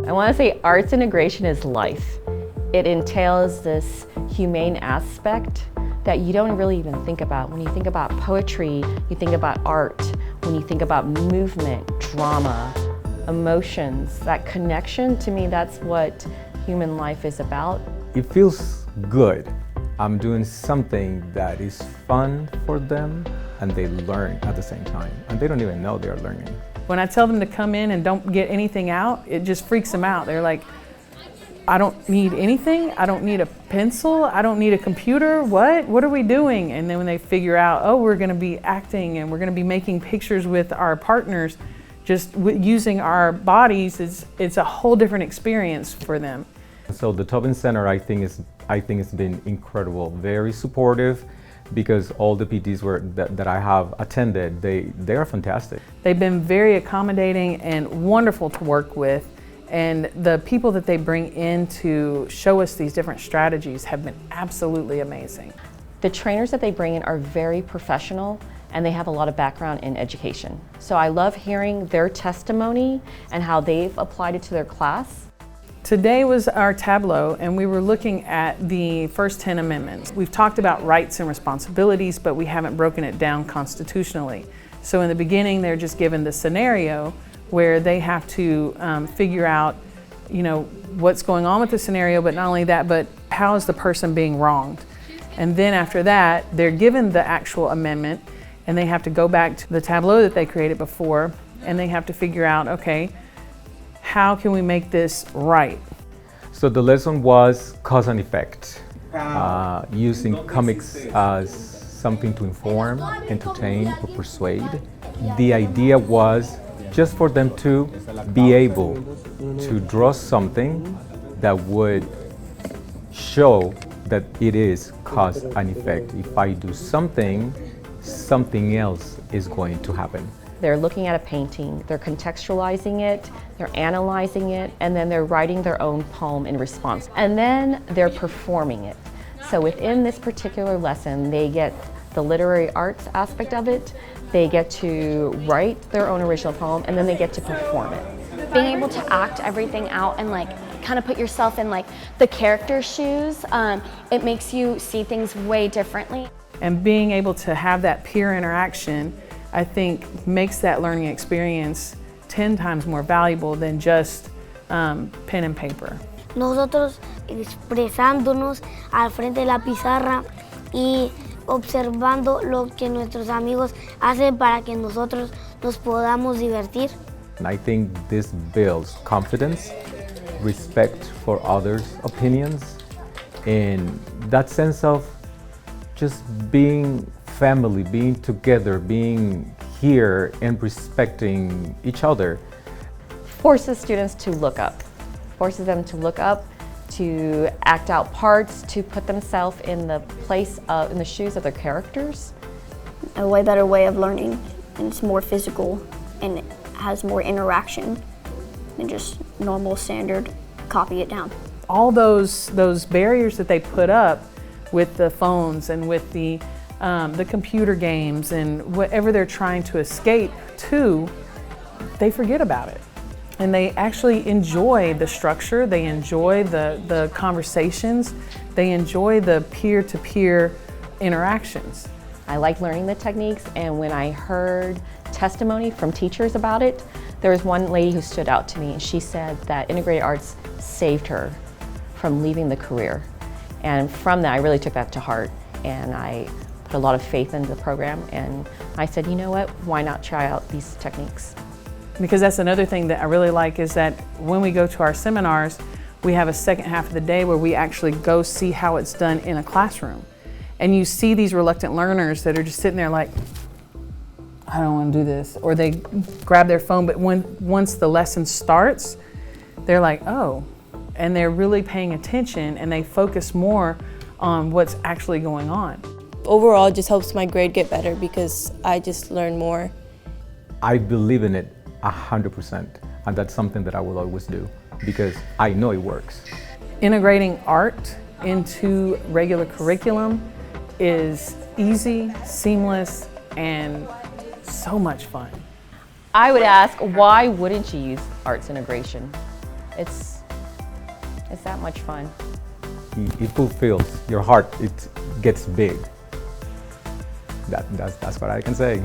I want to say arts integration is life. It entails this humane aspect that you don't really even think about. When you think about poetry, you think about art. When you think about movement, drama, emotions, that connection, to me, that's what human life is about. It feels good. I'm doing something that is fun for them and they learn at the same time. And they don't even know they're learning. When I tell them to come in and don't get anything out, it just freaks them out. They're like, I don't need anything. I don't need a pencil. I don't need a computer. What are we doing? And then when they figure out, oh, we're going to be acting and we're going to be making pictures with our partners, just using our bodies, it's a whole different experience for them. So the Tobin Center, I think it's been incredible, very supportive, because all the PTs that I have attended, they are fantastic. They've been very accommodating and wonderful to work with. And the people that they bring in to show us these different strategies have been absolutely amazing. The trainers that they bring in are very professional and they have a lot of background in education. So I love hearing their testimony and how they've applied it to their class. Today was our tableau and we were looking at the first 10 amendments. We've talked about rights and responsibilities, but we haven't broken it down constitutionally. So in the beginning, they're just given the scenario where they have to figure out, what's going on with the scenario, but not only that, but how is the person being wronged? And then after that, they're given the actual amendment and they have to go back to the tableau that they created before and they have to figure out, okay, how can we make this right? So the lesson was cause and effect, using comics as something to inform, entertain, or persuade. The idea was just for them to be able to draw something that would show that it is cause and effect. If I do something, something else is going to happen. They're looking at a painting, they're contextualizing it, they're analyzing it, and then they're writing their own poem in response. And then they're performing it. So within this particular lesson, they get the literary arts aspect of it, they get to write their own original poem, and then they get to perform it. Being able to act everything out and kind of put yourself in the character's shoes, it makes you see things way differently. And being able to have that peer interaction, I think makes that learning experience 10 times more valuable than just pen and paper. Nosotros expresándonos al frente de la pizarra y observando lo que nuestros amigos hacen para que nosotros nos podamos divertir. And I think this builds confidence, respect for others' opinions, and that sense of just being family, being together, being here and respecting each other. Forces students to look up, forces them to look up, to act out parts, to put themselves in the in the shoes of their characters. A way better way of learning, and it's more physical and it has more interaction than just normal standard copy it down. All those barriers that they put up with the phones and with the computer games and whatever they're trying to escape to, they forget about it. And they actually enjoy the structure, they enjoy the conversations, they enjoy the peer-to-peer interactions. I like learning the techniques, and when I heard testimony from teachers about it, there was one lady who stood out to me, and she said that integrated arts saved her from leaving the career. And from that, I really took that to heart, and I put a lot of faith into the program, and I said, you know what, why not try out these techniques? Because that's another thing that I really like is that when we go to our seminars, we have a second half of the day where we actually go see how it's done in a classroom. And you see these reluctant learners that are just sitting there like, I don't want to do this. Or they grab their phone, but once the lesson starts, they're like, oh. And they're really paying attention and they focus more on what's actually going on. Overall, it just helps my grade get better because I just learn more. I believe in it 100%, and that's something that I will always do because I know it works. Integrating art into regular curriculum is easy, seamless, and so much fun. I would ask, why wouldn't you use arts integration? It's that much fun. It fulfills your heart. It gets big. That's what I can say.